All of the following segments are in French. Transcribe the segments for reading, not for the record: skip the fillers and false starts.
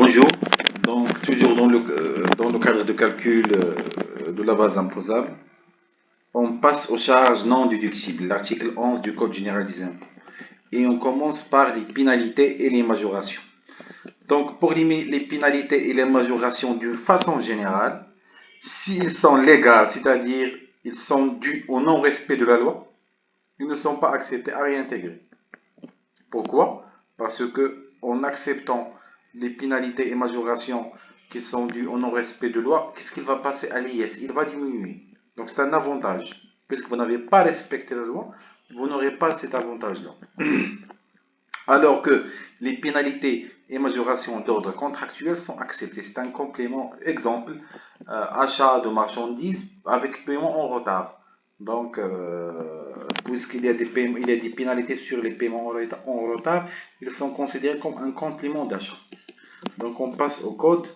Bonjour, donc toujours dans le cadre de calcul de la base imposable, on passe aux charges non déductibles, l'article 11 du Code général des impôts. Et on commence par les pénalités et les majorations. Donc pour les pénalités et les majorations d'une façon générale, s'ils sont légaux, c'est-à-dire ils sont dus au non-respect de la loi, ils ne sont pas acceptés à réintégrer. Pourquoi? Parce que en acceptant les pénalités et majorations qui sont dues au non-respect de loi, qu'est-ce qu'il va passer à l'IS? Il va diminuer. Donc c'est un avantage. Puisque vous n'avez pas respecté la loi, vous n'aurez pas cet avantage-là. Alors que les pénalités et majorations d'ordre contractuel sont acceptées. C'est un complément. Exemple, achat de marchandises avec paiement en retard. Donc, puisqu'il y a des pénalités sur les paiements en retard, ils sont considérés comme un complément d'achat. Donc, on passe au code.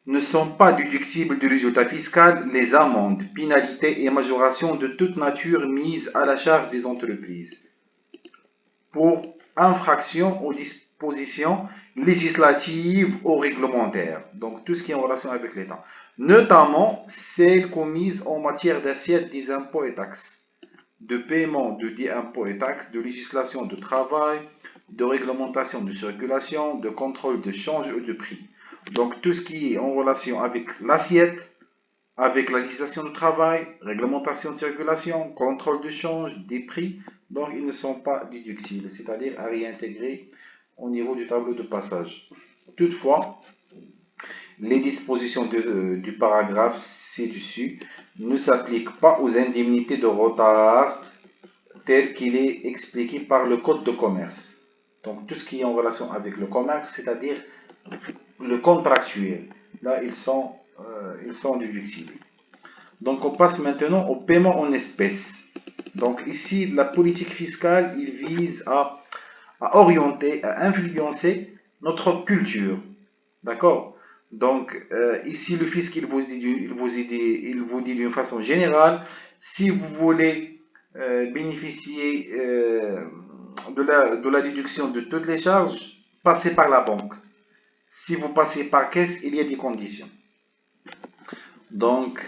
Ne sont pas déductibles du résultat fiscal les amendes, pénalités et majorations de toute nature mises à la charge des entreprises pour infraction aux dispositions législatives ou réglementaires. Donc, tout ce qui est en relation avec l'État. Notamment celles commises en matière d'assiette des impôts et taxes, de paiement de dits impôts et taxes, de législation de travail, de réglementation de circulation, de contrôle de change et de prix. Donc, tout ce qui est en relation avec l'assiette, avec la législation de travail, réglementation de circulation, contrôle de change, des prix, donc ils ne sont pas déductibles, c'est-à-dire à réintégrer au niveau du tableau de passage. Toutefois, les dispositions du paragraphe ci-dessus ne s'appliquent pas aux indemnités de retard tel qu'il est expliqué par le Code de commerce. Donc tout ce qui est en relation avec le commerce, c'est-à-dire le contractuel, là ils sont déductibles. Donc on passe maintenant au paiement en espèces. Donc ici, la politique fiscale, il vise à orienter, à influencer notre culture. D'accord? Donc ici, le fisc, il vous dit d'une façon générale, si vous voulez bénéficier de la déduction de toutes les charges, passez par la banque. Si vous passez par caisse, il y a des conditions. Donc,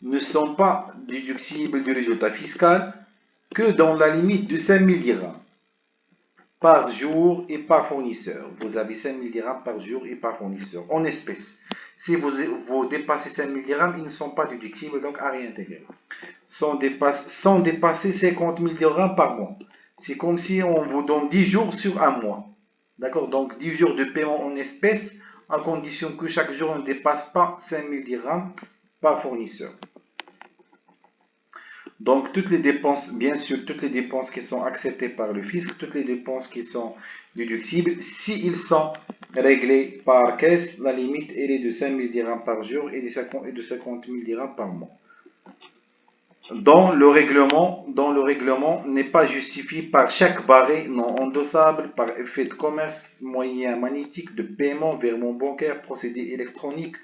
ne sont pas déductibles du résultat fiscal que dans la limite de 5000 dirhams par jour et par fournisseur. Vous avez 5000 dirhams par jour et par fournisseur en espèces. Si vous dépassez 5000 dirhams, ils ne sont pas déductibles, donc à réintégrer. Sans dépasser 50 000 dirhams par mois. C'est comme si on vous donne 10 jours sur un mois. D'accord? Donc 10 jours de paiement en espèces, à condition que chaque jour ne dépasse pas 5000 dirhams par fournisseur. Donc toutes les dépenses, bien sûr, toutes les dépenses qui sont acceptées par le fisc, toutes les dépenses qui sont déductibles, s'ils sont réglés par caisse, la limite elle est de 5000 dirhams par jour et de 50 000 dirhams par mois. Dans le règlement n'est pas justifié par chaque barré non endossable, par effet de commerce, moyen magnétique de paiement, virement bancaire, procédé électronique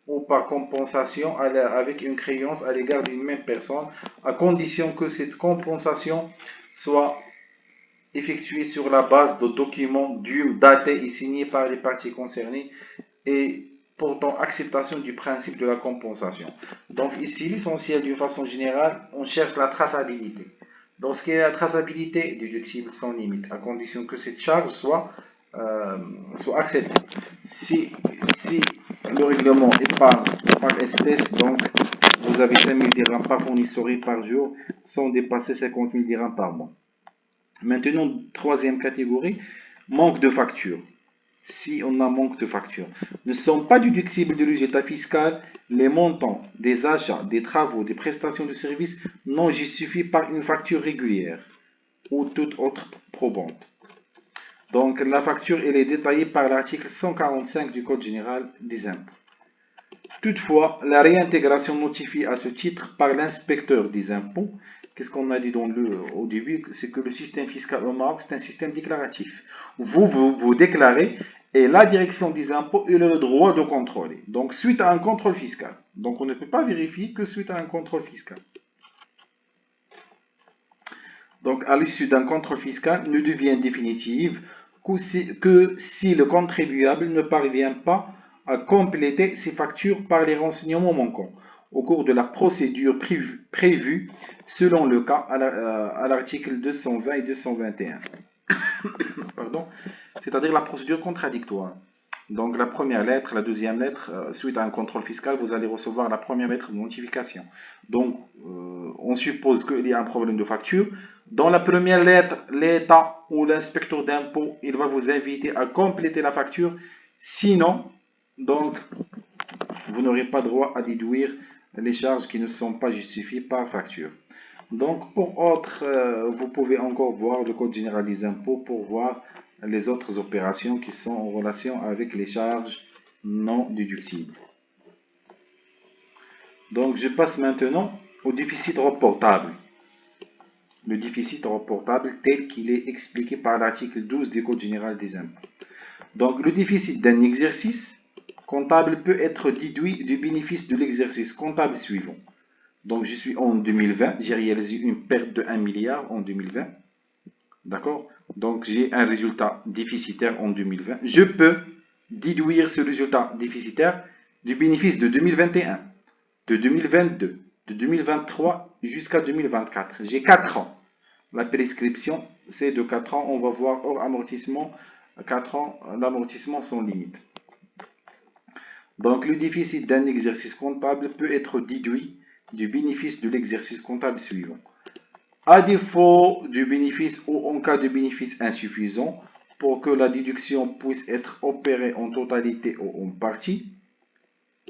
ou par compensation avec une créance à l'égard d'une même personne, à condition que cette compensation soit effectuée sur la base de documents dûs, datés et signés par les parties concernées et portant acceptation du principe de la compensation. Donc ici, l'essentiel d'une façon générale, on cherche la traçabilité. Dans ce qui est la traçabilité, déductible sans limite, à condition que cette charge soit acceptée. Si le règlement est par espèce, donc vous avez 5000 dirhams par fournisseur et par jour, sans dépasser 50 000 dirhams par mois. Maintenant, troisième catégorie, manque de facture. Si on a manque de facture, ne sont pas déductibles du résultat fiscal les montants des achats, des travaux, des prestations de services non justifiés par une facture régulière ou toute autre probante. Donc la facture elle est détaillée par l'article 145 du Code général des impôts. Toutefois, la réintégration notifiée à ce titre par l'inspecteur des impôts, qu'est-ce qu'on a dit au début, c'est que le système fiscal au Maroc, c'est un système déclaratif. Vous déclarez et la direction des impôts a le droit de contrôler. Donc, suite à un contrôle fiscal. Donc, on ne peut pas vérifier que suite à un contrôle fiscal. Donc, à l'issue d'un contrôle fiscal, ne devient définitive que si le contribuable ne parvient pas à compléter ses factures par les renseignements manquants au cours de la procédure prévue selon le cas à l'article 220 et 221. Pardon, c'est-à-dire la procédure contradictoire. Donc la première lettre, la deuxième lettre, suite à un contrôle fiscal, vous allez recevoir la première lettre de notification. Donc on suppose qu'il y a un problème de facture. Dans la première lettre, l'État ou l'inspecteur d'impôt, il va vous inviter à compléter la facture. Sinon, donc, vous n'aurez pas droit à déduire les charges qui ne sont pas justifiées par facture. Donc, pour autres, vous pouvez encore voir le Code général des impôts pour voir les autres opérations qui sont en relation avec les charges non déductibles. Donc, je passe maintenant au déficit reportable. Le déficit reportable tel qu'il est expliqué par l'article 12 du Code général des impôts. Donc, le déficit d'un exercice comptable peut être déduit du bénéfice de l'exercice comptable suivant. Donc, je suis en 2020, j'ai réalisé une perte de 1 milliard en 2020. D'accord? Donc, j'ai un résultat déficitaire en 2020. Je peux déduire ce résultat déficitaire du bénéfice de 2021, de 2022, de 2023 jusqu'à 2024. J'ai 4 ans. La prescription, c'est de 4 ans. On va voir hors amortissement, 4 ans d'amortissement sans limite. Donc, le déficit d'un exercice comptable peut être déduit du bénéfice de l'exercice comptable suivant. À défaut du bénéfice ou en cas de bénéfice insuffisant, pour que la déduction puisse être opérée en totalité ou en partie,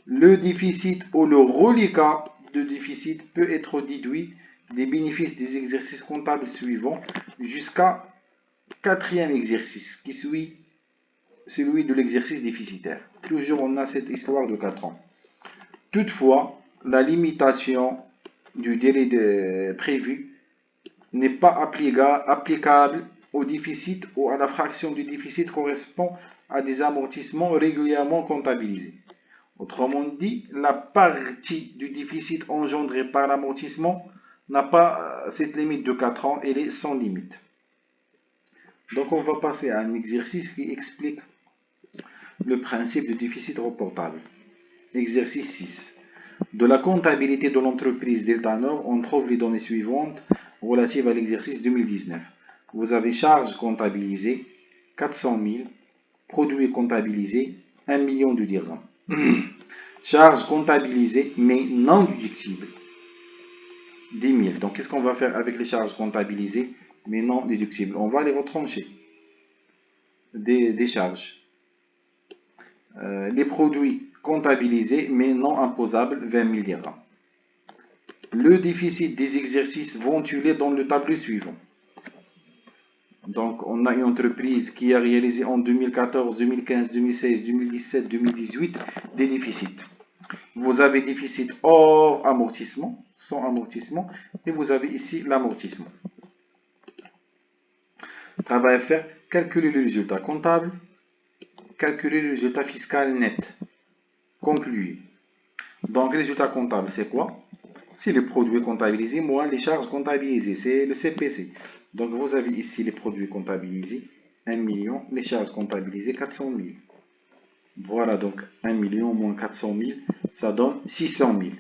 le déficit ou le reliquat de déficit peut être déduit des bénéfices des exercices comptables suivants jusqu'à 4e exercice, qui suit celui de l'exercice déficitaire. Toujours on a cette histoire de 4 ans. Toutefois, la limitation du délai prévu n'est pas applicable au déficit ou à la fraction du déficit correspond à des amortissements régulièrement comptabilisés. Autrement dit, la partie du déficit engendrée par l'amortissement n'a pas cette limite de 4 ans, elle est sans limite. Donc on va passer à un exercice qui explique le principe de déficit reportable. Exercice 6. De la comptabilité de l'entreprise Delta Nord, on trouve les données suivantes relatives à l'exercice 2019. Vous avez charges comptabilisées, 400 000, produits comptabilisés, 1 million de dirhams. Charges comptabilisées, mais non déductibles, 10 000. Donc, qu'est-ce qu'on va faire avec les charges comptabilisées, mais non déductibles? On va les retrancher des charges. Les produits comptabilisés, mais non imposables, 20 000 dirhams. Le déficit des exercices ventulés dans le tableau suivant. Donc, on a une entreprise qui a réalisé en 2014, 2015, 2016, 2017, 2018 des déficits. Vous avez déficit hors amortissement, sans amortissement, et vous avez ici l'amortissement. Travail à faire, calculer le résultat comptable, calculer le résultat fiscal net. Concluez. Donc, le résultat comptable, c'est quoi? C'est les produits comptabilisés moins les charges comptabilisées. C'est le CPC. Donc, vous avez ici les produits comptabilisés, 1 million, les charges comptabilisées, 400 000. Voilà, donc 1 million moins 400 000, ça donne 600 000.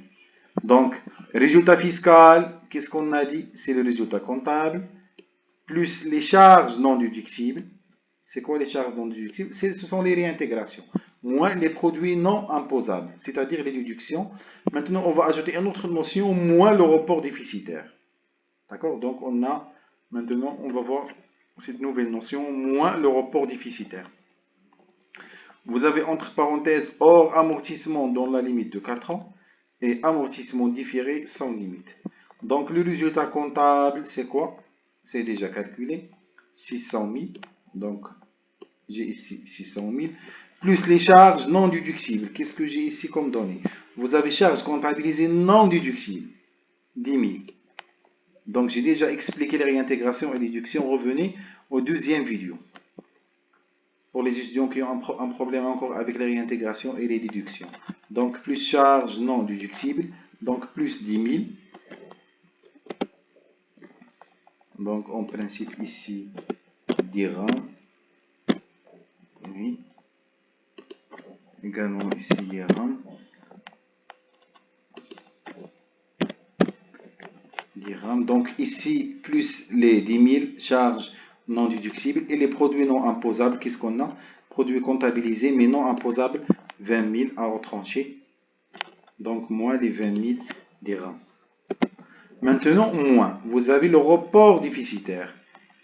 Donc, résultat fiscal, qu'est-ce qu'on a dit? C'est le résultat comptable, plus les charges non déductibles. C'est quoi les charges non déductibles? Ce sont les réintégrations, moins les produits non imposables, c'est-à-dire les déductions. Maintenant, on va ajouter une autre notion, moins le report déficitaire. D'accord? Donc, maintenant, on va voir cette nouvelle notion, moins le report déficitaire. Vous avez entre parenthèses hors amortissement dans la limite de 4 ans et amortissement différé sans limite. Donc le résultat comptable, c'est quoi? C'est déjà calculé, 600 000. Donc j'ai ici 600 000. Plus les charges non déductibles. Qu'est-ce que j'ai ici comme données? Vous avez charges comptabilisées non déductibles, 10 000. Donc j'ai déjà expliqué les réintégrations et déductions. Revenez au deuxième vidéo. Pour les étudiants qui ont un problème encore avec les réintégrations et les déductions. Donc, plus charges non déductibles, donc plus 10 000. Donc, en principe, ici, dirhams, Oui. Également ici dirham. Donc ici, plus les 10 000 charges non déductibles et les produits non imposables, qu'est-ce qu'on a? Produits comptabilisés mais non imposables, 20 000 à retrancher. Donc moins les 20 000 dirhams. Maintenant, moins, vous avez le report déficitaire.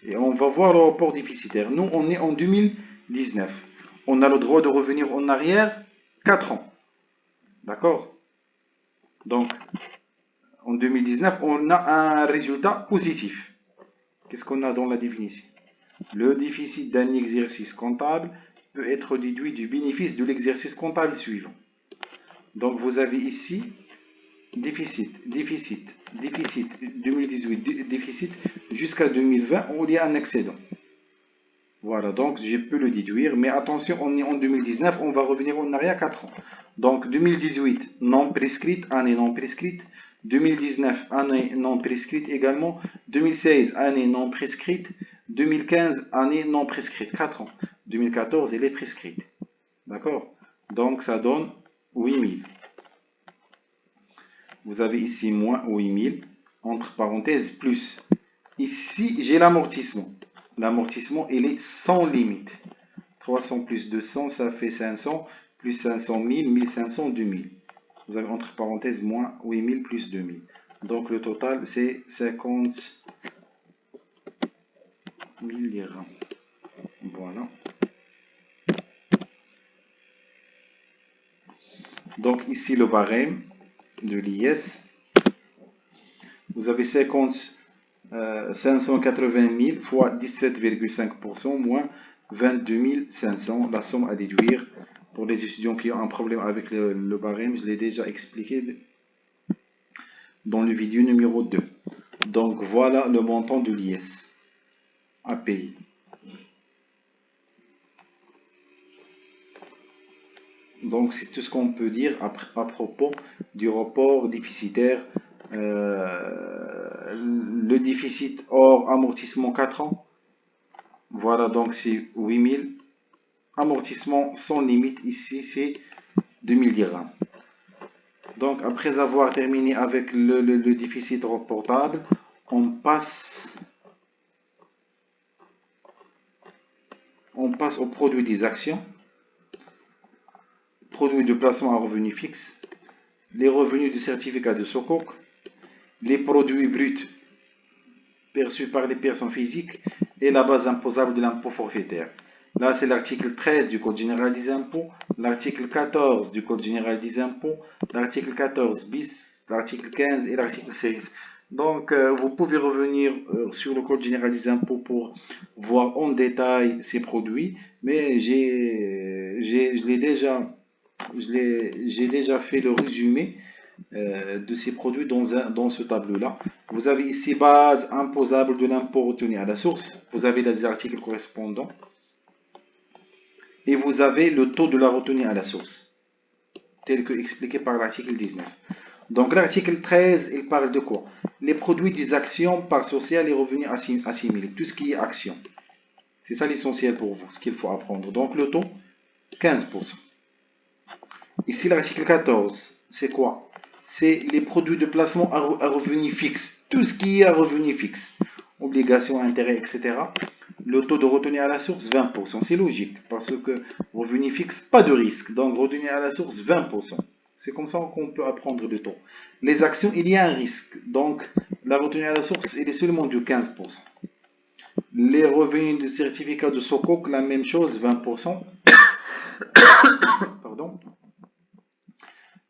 Et on va voir le report déficitaire. Nous, on est en 2019. On a le droit de revenir en arrière 4 ans. D'accord? Donc, en 2019, on a un résultat positif. Qu'est-ce qu'on a dans la définition? Le déficit d'un exercice comptable peut être déduit du bénéfice de l'exercice comptable suivant. Donc vous avez ici déficit 2018, déficit jusqu'à 2020 où il y a un excédent. Voilà, donc je peux le déduire, mais attention, on est en 2019, on va revenir en arrière 4 ans. Donc 2018, non prescrite, année non prescrite. 2019, année non prescrite également. 2016, année non prescrite. 2015, année non prescrite, 4 ans. 2014, elle est prescrite. D'accord? Donc ça donne 8000. Vous avez ici moins 8000, entre parenthèses, plus. Ici, j'ai l'amortissement. L'amortissement, il est sans limite. 300 plus 200, ça fait 500, plus 500, 1000, 1500, 2000. Vous avez entre parenthèses moins 8000 plus 2000. Donc le total, c'est 50 000 dirhams. Voilà. Donc ici, le barème de l'IS. Vous avez 580 000 fois 17,5% moins 22 500, la somme à déduire. Pour les étudiants qui ont un problème avec le barème, je l'ai déjà expliqué dans le vidéo numéro 2. Donc voilà le montant de l'IS à payer. Donc c'est tout ce qu'on peut dire à propos du report déficitaire. Le déficit hors amortissement 4 ans. Voilà, donc c'est 8000. Amortissement sans limite, ici c'est 2000 dirhams. Donc après avoir terminé avec le déficit reportable, on passe au produit des actions, produits de placement à revenus fixes, les revenus du certificat de Sukuk, les produits bruts perçus par les personnes physiques et la base imposable de l'impôt forfaitaire. Là, c'est l'article 13 du Code général des impôts, l'article 14 du Code général des impôts, l'article 14 bis, l'article 15 et l'article 16. Donc, vous pouvez revenir sur le Code général des impôts pour voir en détail ces produits, mais j'ai déjà fait le résumé de ces produits dans ce tableau-là. Vous avez ici base imposable de l'impôt retenu à la source. Vous avez les articles correspondants. Et vous avez le taux de la retenue à la source, tel que expliqué par l'article 19. Donc l'article 13, il parle de quoi? Les produits des actions, parts sociales et revenus assimilés. Tout ce qui est action. C'est ça l'essentiel pour vous, ce qu'il faut apprendre. Donc le taux, 15%. Ici l'article 14, c'est quoi? C'est les produits de placement à revenus fixes. Tout ce qui est à revenus fixes. Obligations, intérêts, etc. Le taux de retenue à la source, 20%. C'est logique, parce que revenu fixe, pas de risque. Donc, retenue à la source, 20%. C'est comme ça qu'on peut apprendre le taux. Les actions, il y a un risque. Donc, la retenue à la source, elle est seulement de 15%. Les revenus de certificat de Sukuk, la même chose, 20%. Pardon.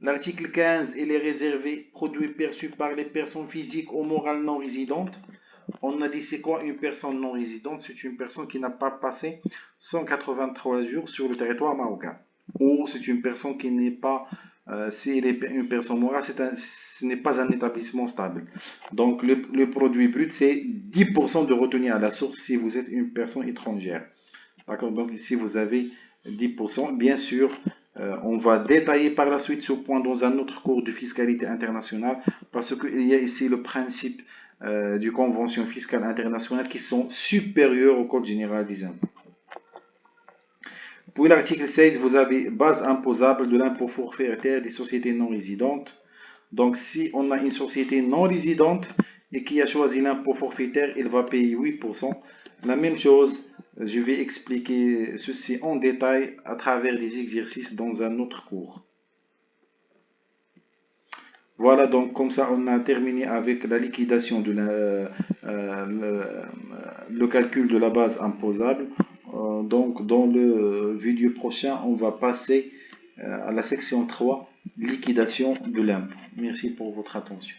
L'article 15, il est réservé produits perçus par les personnes physiques ou morales non résidentes. On a dit c'est quoi une personne non résidente? C'est une personne qui n'a pas passé 183 jours sur le territoire marocain. Ou c'est une personne qui n'est pas, si elle est une personne morale, ce n'est pas un établissement stable. Donc le produit brut, c'est 10% de retenue à la source si vous êtes une personne étrangère. D'accord? Donc ici vous avez 10%. Bien sûr, on va détailler par la suite ce point dans un autre cours de fiscalité internationale parce qu'il y a ici le principe du convention fiscale internationale qui sont supérieurs au Code général des impôts. Pour l'article 16, vous avez base imposable de l'impôt forfaitaire des sociétés non résidentes. Donc, si on a une société non résidente et qui a choisi l'impôt forfaitaire, il va payer 8%. La même chose, je vais expliquer ceci en détail à travers des exercices dans un autre cours. Voilà, donc comme ça, on a terminé avec la liquidation de le calcul de la base imposable. Donc, dans le vidéo prochain, on va passer à la section 3, liquidation de l'impôt. Merci pour votre attention.